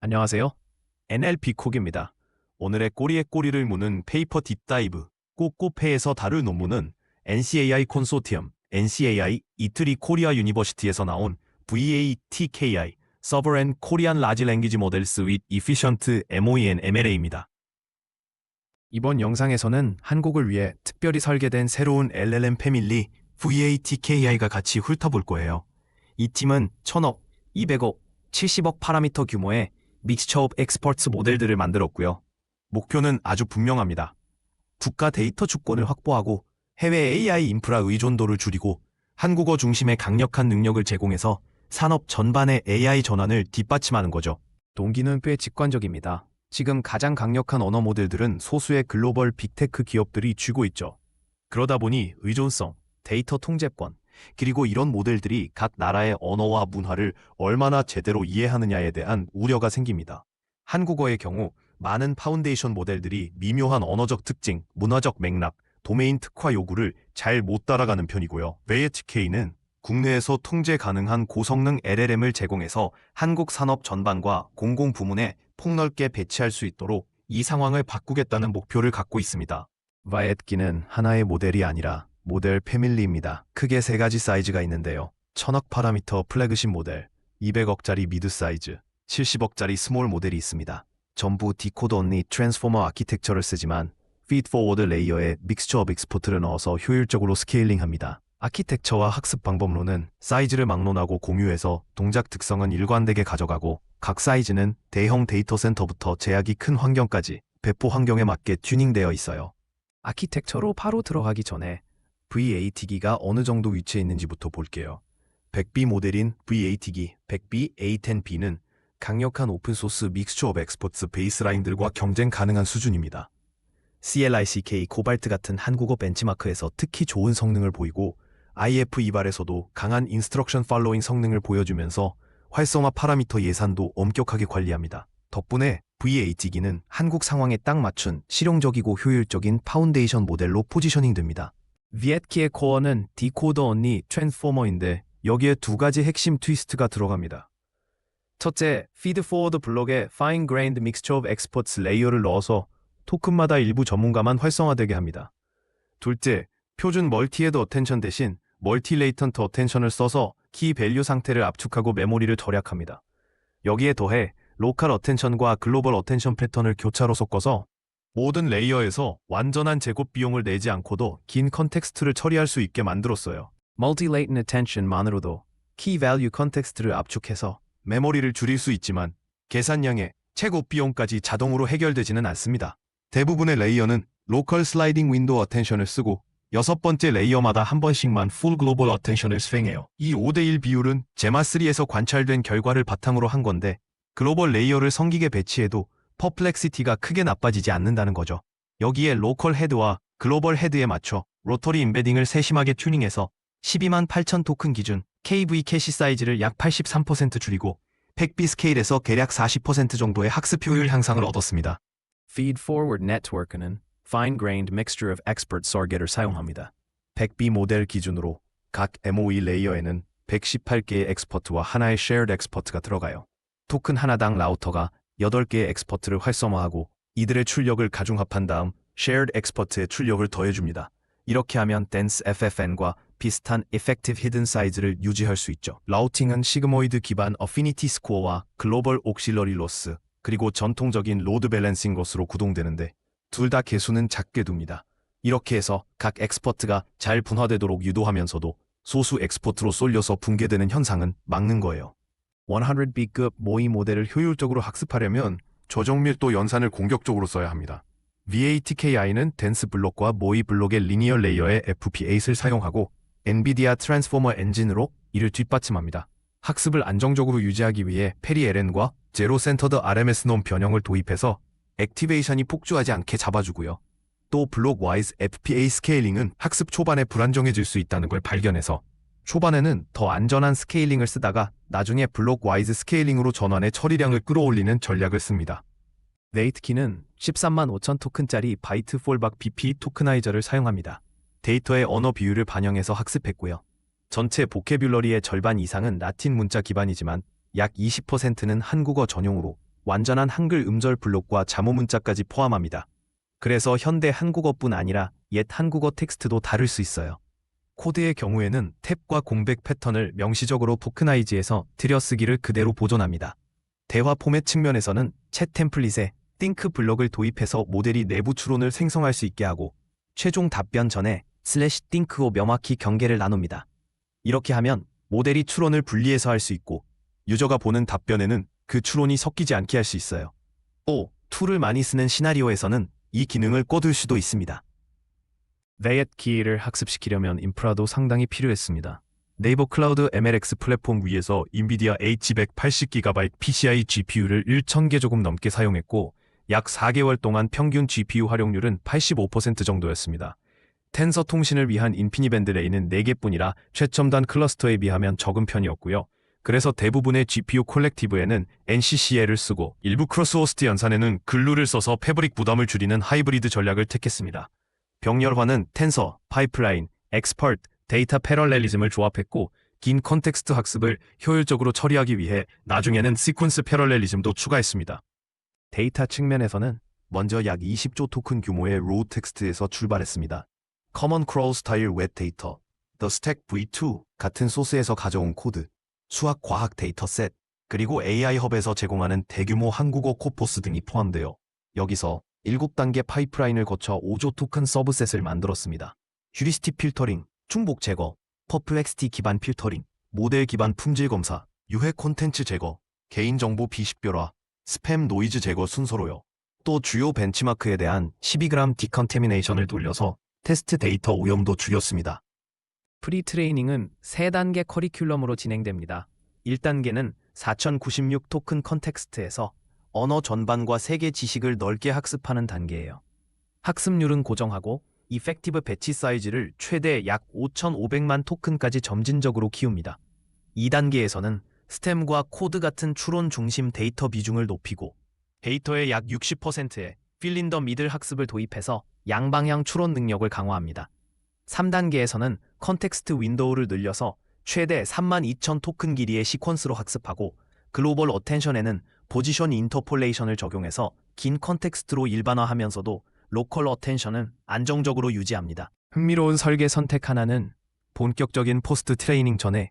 안녕하세요. NLP 콕입니다. 오늘의 꼬리에 꼬리를 무는 페이퍼 딥다이브 꼬꼬페에서 다룰 논문은 NCAI 콘소티엄, NCAI 이트리 코리아 유니버시티에서 나온 VATKI Sovereign Korean Large Language Models with Efficient MOE and MLA입니다. 이번 영상에서는 한국을 위해 특별히 설계된 새로운 LLM 패밀리 VATKI가 같이 훑어볼 거예요. 이 팀은 1000억, 200억, 70억 파라미터 규모의 믹스처 오브 엑스퍼츠 모델들을 만들었고요. 목표는 아주 분명합니다. 국가 데이터 주권을 확보하고 해외 AI 인프라 의존도를 줄이고 한국어 중심의 강력한 능력을 제공해서 산업 전반의 AI 전환을 뒷받침하는 거죠. 동기는 꽤 직관적입니다. 지금 가장 강력한 언어 모델들은 소수의 글로벌 빅테크 기업들이 쥐고 있죠. 그러다 보니 의존성, 데이터 통제권, 그리고 이런 모델들이 각 나라의 언어와 문화를 얼마나 제대로 이해하느냐에 대한 우려가 생깁니다. 한국어의 경우 많은 파운데이션 모델들이 미묘한 언어적 특징, 문화적 맥락, 도메인 특화 요구를 잘 못 따라가는 편이고요. VATK는 국내에서 통제 가능한 고성능 LLM을 제공해서 한국 산업 전반과 공공부문에 폭넓게 배치할 수 있도록 이 상황을 바꾸겠다는 목표를 갖고 있습니다. VATK는 하나의 모델이 아니라 모델 패밀리입니다. 크게 세 가지 사이즈가 있는데요. 1000억 파라미터 플래그십 모델, 200억짜리 미드 사이즈, 70억짜리 스몰 모델이 있습니다. 전부 디코더 언리 트랜스포머 아키텍처를 쓰지만 피드 포워드 레이어에 믹스처 오브 익스포트를 넣어서 효율적으로 스케일링합니다. 아키텍처와 학습 방법론은 사이즈를 막론하고 공유해서 동작 특성은 일관되게 가져가고 각 사이즈는 대형 데이터 센터부터 제약이 큰 환경까지 배포 환경에 맞게 튜닝되어 있어요. 아키텍처로 바로 들어가기 전에 VATK가 어느 정도 위치해 있는지부터 볼게요. 100B 모델인 VATK 100B A10B는 강력한 오픈소스 믹스처 오브 엑스퍼츠 베이스라인들과 경쟁 가능한 수준입니다. CLICK 코발트 같은 한국어 벤치마크에서 특히 좋은 성능을 보이고 IF 이발에서도 강한 인스트럭션 팔로잉 성능을 보여주면서 활성화 파라미터 예산도 엄격하게 관리합니다. 덕분에 VATK는 한국 상황에 딱 맞춘 실용적이고 효율적인 파운데이션 모델로 포지셔닝 됩니다. VATK의 코어는 디코더 언리 트랜스포머인데 여기에 두 가지 핵심 트위스트가 들어갑니다. 첫째, 피드 포워드 블록에 Fine Grained Mixture of Experts 레이어를 넣어서 토큰마다 일부 전문가만 활성화되게 합니다. 둘째, 표준 멀티 헤드 어텐션 대신 멀티 레이턴트 어텐션을 써서 키 밸류 상태를 압축하고 메모리를 절약합니다. 여기에 더해 로컬 어텐션과 글로벌 어텐션 패턴을 교차로 섞어서 모든 레이어에서 완전한 제곱 비용을 내지 않고도 긴 컨텍스트를 처리할 수 있게 만들었어요. Multi-latent Attention만으로도 Key Value 컨텍스트를 압축해서 메모리를 줄일 수 있지만 계산량의 최고 비용까지 자동으로 해결되지는 않습니다. 대부분의 레이어는 로컬 슬라이딩 윈도우 어텐션을 쓰고 6번째 레이어마다 한 번씩만 풀 글로벌 어텐션을 수행해요. 이 5대1 비율은 제마3에서 관찰된 결과를 바탕으로 한 건데 글로벌 레이어를 성기게 배치해도 퍼플렉시티가 크게 나빠지지 않는다는 거죠. 여기에 로컬 헤드와 글로벌 헤드에 맞춰 로터리 임베딩을 세심하게 튜닝해서 12만 8천 토큰 기준 KV 캐시 사이즈를 약 83% 줄이고 팩비 스케일에서 대략 40% 정도의 학습 효율 향상을 얻었습니다. Feed Forward Network는 Fine-Grained Mixture of Expert Surrogate를 사용합니다. 100B 모델 기준으로 각 MOE 레이어에는 118개의 엑스퍼트와 하나의 Shared 엑스퍼트가 들어가요. 토큰 하나당 라우터가 8개의 엑스퍼트를 활성화하고 이들의 출력을 가중합한 다음 Shared 엑스퍼트의 출력을 더해줍니다. 이렇게 하면 Dense FFN과 비슷한 Effective Hidden Size를 유지할 수 있죠. 라우팅은 시그모이드 기반 어피니티 스코어와 글로벌 옥실러리 로스, 그리고 전통적인 로드 밸런싱 것으로 구동되는데 둘 다 개수는 작게 둡니다. 이렇게 해서 각 엑스퍼트가 잘 분화되도록 유도하면서도 소수 엑스퍼트로 쏠려서 붕괴되는 현상은 막는 거예요. 100B급 모의 모델을 효율적으로 학습하려면 조정 밀도 연산을 공격적으로 써야 합니다. VATKI는 덴스 블록과 모의 블록의 리니어 레이어의 FP8을 사용하고 엔비디아 트랜스포머 엔진으로 이를 뒷받침합니다. 학습을 안정적으로 유지하기 위해 페리 LN과 제로 센터드 RMS 놈 변형을 도입해서 액티베이션이 폭주하지 않게 잡아주고요. 또 블록 와이즈 FP8 스케일링은 학습 초반에 불안정해질 수 있다는 걸 발견해서 초반에는 더 안전한 스케일링을 쓰다가 나중에 블록 와이즈 스케일링으로 전환해 처리량을 끌어올리는 전략을 씁니다. VATK는 13만 5천 토큰짜리 바이트 폴박 BP 토크나이저를 사용합니다. 데이터의 언어 비율을 반영해서 학습했고요. 전체 보캐뷸러리의 절반 이상은 라틴 문자 기반이지만 약 20%는 한국어 전용으로 완전한 한글 음절 블록과 자모 문자까지 포함합니다. 그래서 현대 한국어뿐 아니라 옛 한국어 텍스트도 다룰 수 있어요. 코드의 경우에는 탭과 공백 패턴을 명시적으로 토크나이즈해서 들여쓰기를 그대로 보존합니다. 대화 포맷 측면에서는 챗 템플릿에 think 블럭을 도입해서 모델이 내부 추론을 생성할 수 있게 하고 최종 답변 전에 /think로 명확히 경계를 나눕니다. 이렇게 하면 모델이 추론을 분리해서 할 수 있고 유저가 보는 답변에는 그 추론이 섞이지 않게 할 수 있어요. 또 툴을 많이 쓰는 시나리오에서는 이 기능을 꺼둘 수도 있습니다. VAT 키를 학습시키려면 인프라도 상당히 필요했습니다. 네이버 클라우드 MLX 플랫폼 위에서 인비디아 H180GB PCI GPU를 1000개 조금 넘게 사용했고 약 4개월 동안 평균 GPU 활용률은 85% 정도였습니다. 텐서 통신을 위한 인피니밴드 레이는 4개뿐이라 최첨단 클러스터에 비하면 적은 편이었고요. 그래서 대부분의 GPU 콜렉티브에는 NCCL을 쓰고 일부 크로스호스트 연산에는 글루를 써서 패브릭 부담을 줄이는 하이브리드 전략을 택했습니다. 병렬화는 텐서, 파이프라인, 엑스퍼트, 데이터 패럴렐리즘을 조합했고 긴 컨텍스트 학습을 효율적으로 처리하기 위해 나중에는 시퀀스 패럴렐리즘도 추가했습니다. 데이터 측면에서는 먼저 약 20조 토큰 규모의 로우 텍스트에서 출발했습니다. 커먼 크롤 스타일 웹 데이터, The Stack V2 같은 소스에서 가져온 코드, 수학 과학 데이터셋, 그리고 AI 헙에서 제공하는 대규모 한국어 코포스 등이 포함되어 여기서 7단계 파이프라인을 거쳐 5조 토큰 서브셋을 만들었습니다. 휴리스틱 필터링, 중복 제거, 퍼플렉스티 기반 필터링, 모델 기반 품질 검사, 유해 콘텐츠 제거, 개인정보 비식별화, 스팸 노이즈 제거 순서로요. 또 주요 벤치마크에 대한 12g 디컨테미네이션을 돌려서 테스트 데이터 오염도 줄였습니다. 프리트레이닝은 3단계 커리큘럼으로 진행됩니다. 1단계는 4096 토큰 컨텍스트에서 언어 전반과 세계 지식을 넓게 학습하는 단계예요. 학습률은 고정하고 이펙티브 배치 사이즈를 최대 약 5500만 토큰까지 점진적으로 키웁니다. 2단계에서는 스템과 코드 같은 추론 중심 데이터 비중을 높이고 데이터의 약 60%에 필린 더 미들 학습을 도입해서 양방향 추론 능력을 강화합니다. 3단계에서는 컨텍스트 윈도우를 늘려서 최대 32,000 토큰 길이의 시퀀스로 학습하고 글로벌 어텐션에는 포지션 인터폴레이션을 적용해서 긴 컨텍스트로 일반화하면서도 로컬 어텐션은 안정적으로 유지합니다. 흥미로운 설계 선택 하나는 본격적인 포스트 트레이닝 전에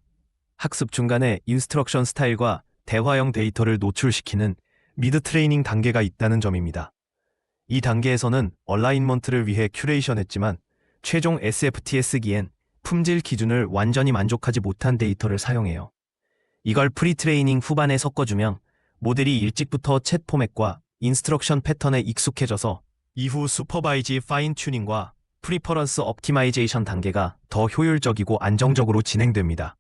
학습 중간에 인스트럭션 스타일과 대화형 데이터를 노출시키는 미드 트레이닝 단계가 있다는 점입니다. 이 단계에서는 얼라인먼트를 위해 큐레이션했지만 최종 SFT에 쓰기엔 품질 기준을 완전히 만족하지 못한 데이터를 사용해요. 이걸 프리트레이닝 후반에 섞어주면 모델이 일찍부터 챗 포맷과 인스트럭션 패턴에 익숙해져서 이후 슈퍼바이즈 파인 튜닝과 프리퍼런스 옵티마이제이션 단계가 더 효율적이고 안정적으로 진행됩니다.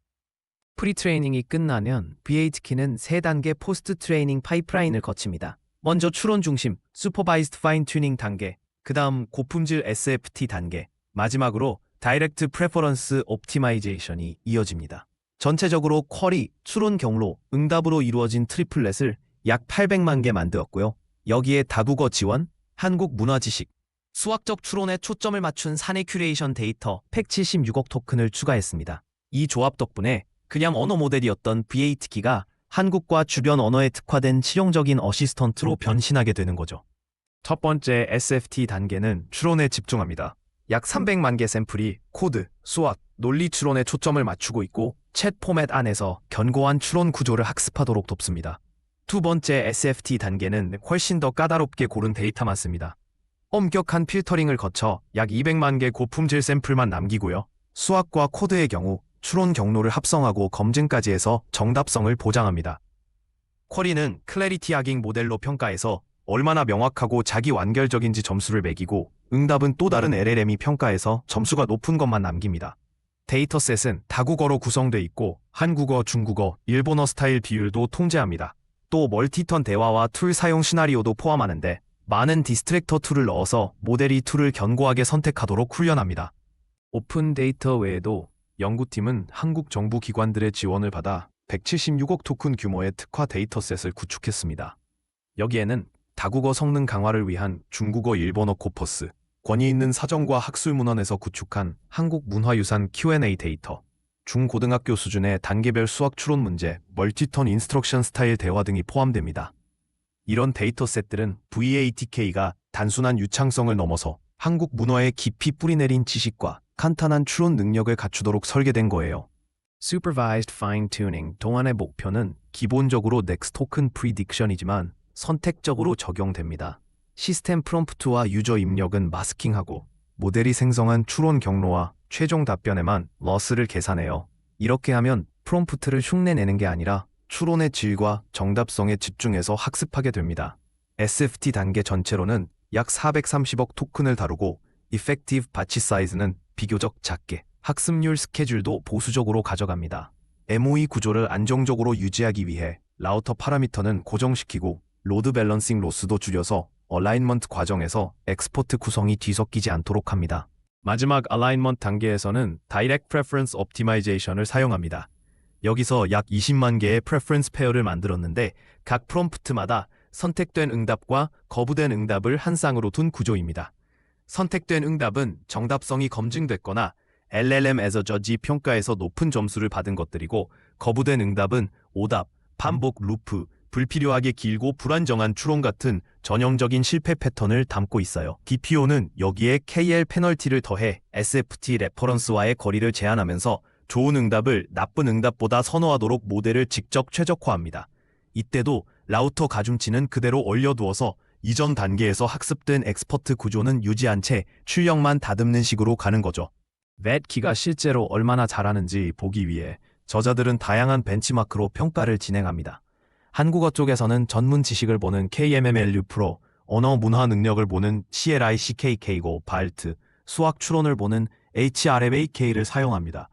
프리트레이닝이 끝나면 VAT-키는 3단계 포스트 트레이닝 파이프라인을 거칩니다. 먼저 추론 중심, 슈퍼바이즈드 파인 튜닝 단계, 그 다음 고품질 SFT 단계, 마지막으로 다이렉트 프레퍼런스 옵티마이제이션이 이어집니다. 전체적으로 쿼리, 추론 경로, 응답으로 이루어진 트리플렛을 약 800만 개 만들었고요. 여기에 다국어 지원, 한국 문화 지식, 수학적 추론에 초점을 맞춘 사내 큐레이션 데이터 176억 토큰을 추가했습니다. 이 조합 덕분에 그냥 언어 모델이었던 VAT-키가 한국과 주변 언어에 특화된 실용적인 어시스턴트로 변신하게 되는 거죠. 첫 번째 SFT 단계는 추론에 집중합니다. 약 300만 개 샘플이 코드, 수학, 논리 추론에 초점을 맞추고 있고 챗 포맷 안에서 견고한 추론 구조를 학습하도록 돕습니다. 두 번째 SFT 단계는 훨씬 더 까다롭게 고른 데이터만 씁니다. 엄격한 필터링을 거쳐 약 200만 개 고품질 샘플만 남기고요. 수학과 코드의 경우 추론 경로를 합성하고 검증까지 해서 정답성을 보장합니다. 쿼리는 클래리티 하깅 모델로 평가해서 얼마나 명확하고 자기 완결적인지 점수를 매기고 응답은 또 다른 LLM이 평가해서 점수가 높은 것만 남깁니다. 데이터셋은 다국어로 구성돼 있고 한국어, 중국어, 일본어 스타일 비율도 통제합니다. 또 멀티턴 대화와 툴 사용 시나리오도 포함하는데 많은 디스트랙터 툴을 넣어서 모델이 툴을 견고하게 선택하도록 훈련합니다. 오픈 데이터 외에도 연구팀은 한국 정부 기관들의 지원을 받아 176억 토큰 규모의 특화 데이터셋을 구축했습니다. 여기에는 다국어 성능 강화를 위한 중국어 일본어 코퍼스, 권위 있는 사전과 학술문헌에서 구축한 한국 문화유산 Q&A 데이터, 중고등학교 수준의 단계별 수학 추론 문제, 멀티턴 인스트럭션 스타일 대화 등이 포함됩니다. 이런 데이터셋들은 VATK가 단순한 유창성을 넘어서 한국 문화에 깊이 뿌리내린 지식과 간단한 추론 능력을 갖추도록 설계된 거예요. Supervised Fine-Tuning 동안의 목표는 기본적으로 Next Token Prediction이지만 선택적으로 적용됩니다. 시스템 프롬프트와 유저 입력은 마스킹하고 모델이 생성한 추론 경로와 최종 답변에만 러스를 계산해요. 이렇게 하면 프롬프트를 흉내내는 게 아니라 추론의 질과 정답성에 집중해서 학습하게 됩니다. SFT 단계 전체로는 약 430억 토큰을 다루고 Effective Batch Size는 비교적 작게, 학습률 스케줄도 보수적으로 가져갑니다. MOE 구조를 안정적으로 유지하기 위해 라우터 파라미터는 고정시키고 로드 밸런싱 로스도 줄여서 얼라인먼트 과정에서 엑스포트 구성이 뒤섞이지 않도록 합니다. 마지막 얼라인먼트 단계에서는 Direct Preference Optimization을 사용합니다. 여기서 약 20만 개의 프레퍼런스 페어를 만들었는데 각 프롬프트마다 선택된 응답과 거부된 응답을 한 쌍으로 둔 구조입니다. 선택된 응답은 정답성이 검증됐거나 LLM as a Judge 평가에서 높은 점수를 받은 것들이고 거부된 응답은 오답, 반복 루프, 불필요하게 길고 불안정한 추론 같은 전형적인 실패 패턴을 담고 있어요. DPO는 여기에 KL 페널티를 더해 SFT 레퍼런스와의 거리를 제한하면서 좋은 응답을 나쁜 응답보다 선호하도록 모델을 직접 최적화합니다. 이때도 라우터 가중치는 그대로 올려두어서 이전 단계에서 학습된 엑스퍼트 구조는 유지한 채 출력만 다듬는 식으로 가는 거죠. VATK가 실제로 얼마나 잘하는지 보기 위해 저자들은 다양한 벤치마크로 평가를 진행합니다. 한국어 쪽에서는 전문 지식을 보는 KMMLU 프로, 언어 문화 능력을 보는 CLICKK고 발트, 수학 추론을 보는 HRMAK를 사용합니다.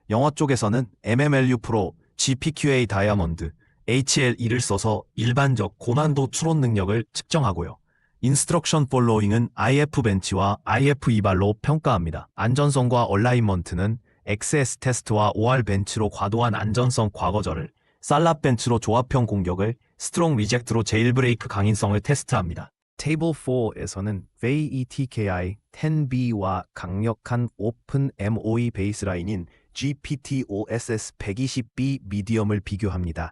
영어 쪽에서는 MMLU 프로, GPQA 다이아몬드, HLE를 써서 일반적 고난도 추론 능력을 측정하고요. 인스트럭션 팔로잉은 IF 벤치와 IF 이발로 평가합니다. 안전성과 얼라인먼트는 XS 테스트와 OR 벤치로 과도한 안전성 과거절을, 살랍 벤치로 조합형 공격을, 스트롱 리젝트로 제일브레이크 강인성을 테스트합니다. 테이블 4에서는 VATKI 10B와 강력한 오픈 MOE 베이스라인인 GPT-OSS 120B 미디엄을 비교합니다.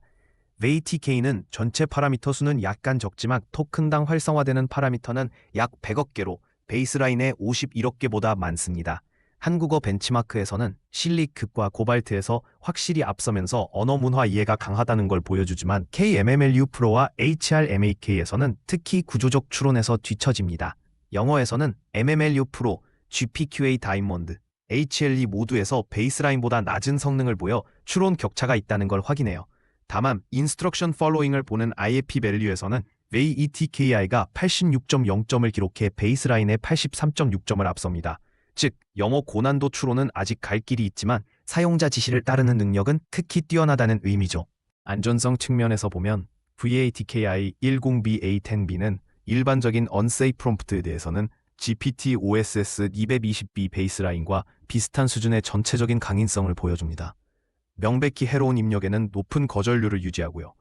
VATK는 전체 파라미터 수는 약간 적지만 토큰당 활성화되는 파라미터는 약 100억 개로 베이스라인의 51억 개보다 많습니다. 한국어 벤치마크에서는 실리급과 고발트에서 확실히 앞서면서 언어 문화 이해가 강하다는 걸 보여주지만 KMMLU 프로와 HRMAK에서는 특히 구조적 추론에서 뒤처집니다. 영어에서는 MMLU 프로, GPQA 다이몬드, HLE 모두에서 베이스라인보다 낮은 성능을 보여 추론 격차가 있다는 걸 확인해요. 다만 인스트럭션 팔로잉을 보는 IFP 밸류에서는 VATKI가 86.0점을 기록해 베이스라인의 83.6점을 앞섭니다. 즉, 영어 고난도 추론은 아직 갈 길이 있지만 사용자 지시를 따르는 능력은 특히 뛰어나다는 의미죠. 안전성 측면에서 보면 VATKI 10BA10B는 일반적인 unsafe 프롬프트에 대해서는 GPT-OSS 220B 베이스라인과 비슷한 수준의 전체적인 강인성을 보여줍니다. 명백히 해로운 입력에는 높은 거절률을 유지하고요.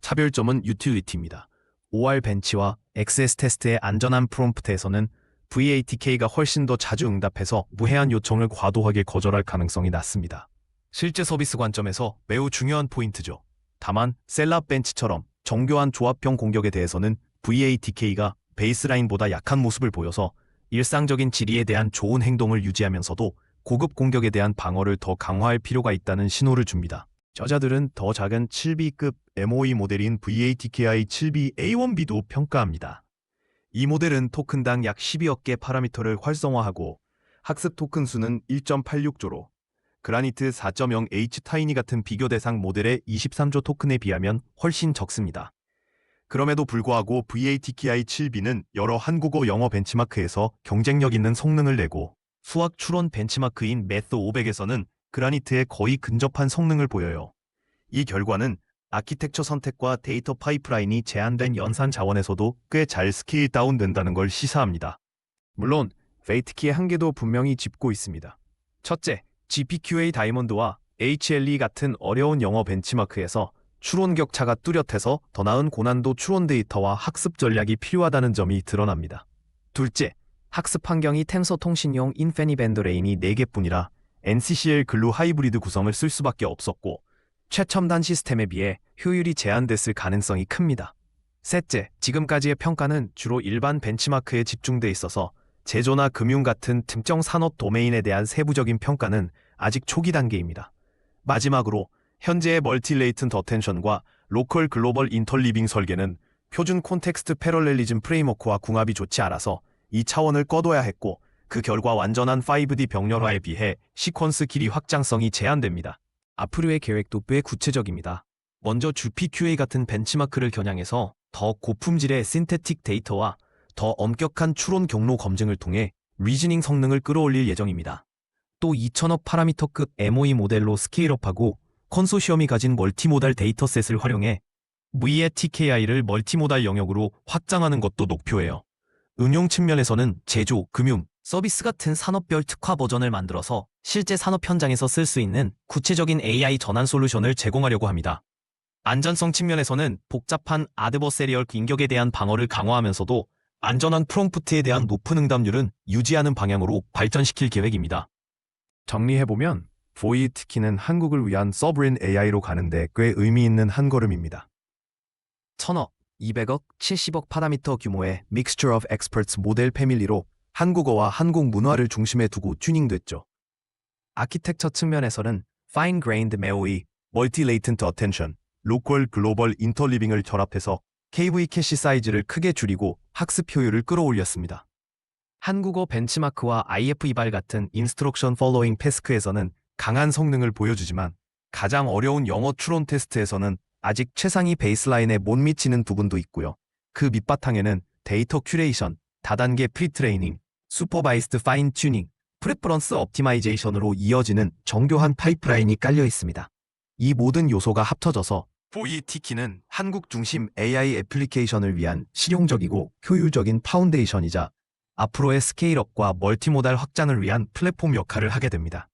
차별점은 유틸리티입니다. OR 벤치와 XS 테스트의 안전한 프롬프트에서는 VATK가 훨씬 더 자주 응답해서 무해한 요청을 과도하게 거절할 가능성이 낮습니다. 실제 서비스 관점에서 매우 중요한 포인트죠. 다만 셀랍 벤치처럼 정교한 조합형 공격에 대해서는 VATK가 베이스라인보다 약한 모습을 보여서 일상적인 질의에 대한 좋은 행동을 유지하면서도 고급 공격에 대한 방어를 더 강화할 필요가 있다는 신호를 줍니다. 저자들은 더 작은 7B급 MOE 모델인 VATKI 7B A1B도 평가합니다. 이 모델은 토큰당 약 12억 개 파라미터를 활성화하고 학습 토큰 수는 1.86조로 그라니트 4.0H 타이니 같은 비교 대상 모델의 23조 토큰에 비하면 훨씬 적습니다. 그럼에도 불구하고 VATKI 7B는 여러 한국어 영어 벤치마크에서 경쟁력 있는 성능을 내고 수학 추론 벤치마크인 매스 500에서는 그라니트에 거의 근접한 성능을 보여요. 이 결과는 아키텍처 선택과 데이터 파이프라인이 제한된 연산 자원에서도 꽤 잘 스케일 다운된다는 걸 시사합니다. 물론 VATK의 한계도 분명히 짚고 있습니다. 첫째, GPQA 다이몬드와 HLE 같은 어려운 영어 벤치마크에서 추론 격차가 뚜렷해서 더 나은 고난도 추론 데이터와 학습 전략이 필요하다는 점이 드러납니다. 둘째, 학습 환경이 텐서 통신용 인피니밴드 레인이 4개뿐이라 NCCL 글루 하이브리드 구성을 쓸 수밖에 없었고 최첨단 시스템에 비해 효율이 제한됐을 가능성이 큽니다. 셋째, 지금까지의 평가는 주로 일반 벤치마크에 집중돼 있어서 제조나 금융 같은 특정 산업 도메인에 대한 세부적인 평가는 아직 초기 단계입니다. 마지막으로 현재의 멀티 레이튼트 어텐션과 로컬 글로벌 인터리빙 설계는 표준 콘텍스트 패럴렐리즘 프레임워크와 궁합이 좋지 않아서 이 차원을 꺼둬야 했고, 그 결과 완전한 5D 병렬화에 비해 시퀀스 길이 확장성이 제한됩니다. 앞으로의 계획도 꽤 구체적입니다. 먼저 GPQA 같은 벤치마크를 겨냥해서 더 고품질의 신테틱 데이터와 더 엄격한 추론 경로 검증을 통해 리즈닝 성능을 끌어올릴 예정입니다. 또 2000억 파라미터급 MOE 모델로 스케일업하고 컨소시엄이 가진 멀티모달 데이터셋을 활용해 V의 TKI를 멀티모달 영역으로 확장하는 것도 목표예요. 응용 측면에서는 제조, 금융, 서비스 같은 산업별 특화 버전을 만들어서 실제 산업 현장에서 쓸 수 있는 구체적인 AI 전환 솔루션을 제공하려고 합니다. 안전성 측면에서는 복잡한 아드버세리얼 인격에 대한 방어를 강화하면서도 안전한 프롬프트에 대한 높은 응답률은 유지하는 방향으로 발전시킬 계획입니다. 정리해보면 보이 특히는 한국을 위한 서브린 AI로 가는데 꽤 의미 있는 한 걸음입니다. 1000억, 200억, 70억 파라미터 규모의 Mixture of Experts 모델 패밀리로 한국어와 한국 문화를 중심에 두고 튜닝됐죠. 아키텍처 측면에서는 Fine-Grained MOE, Multi-Latent Attention, 로컬 글로벌 인터리빙을 결합해서 KV 캐시 사이즈를 크게 줄이고 학습 효율을 끌어올렸습니다. 한국어 벤치마크와 IF2발 같은 인스트럭션 팔로잉 태스크에서는 강한 성능을 보여주지만 가장 어려운 영어 추론 테스트에서는 아직 최상위 베이스라인에 못 미치는 부분도 있고요. 그 밑바탕에는 데이터 큐레이션, 다단계 프리트레이닝, 슈퍼바이스드 파인 튜닝, 프레퍼런스 옵티마이제이션으로 이어지는 정교한 파이프라인이 깔려 있습니다. 이 모든 요소가 합쳐져서 보이티키는 한국 중심 AI 애플리케이션을 위한 실용적이고 효율적인 파운데이션이자 앞으로의 스케일업과 멀티모달 확장을 위한 플랫폼 역할을 하게 됩니다.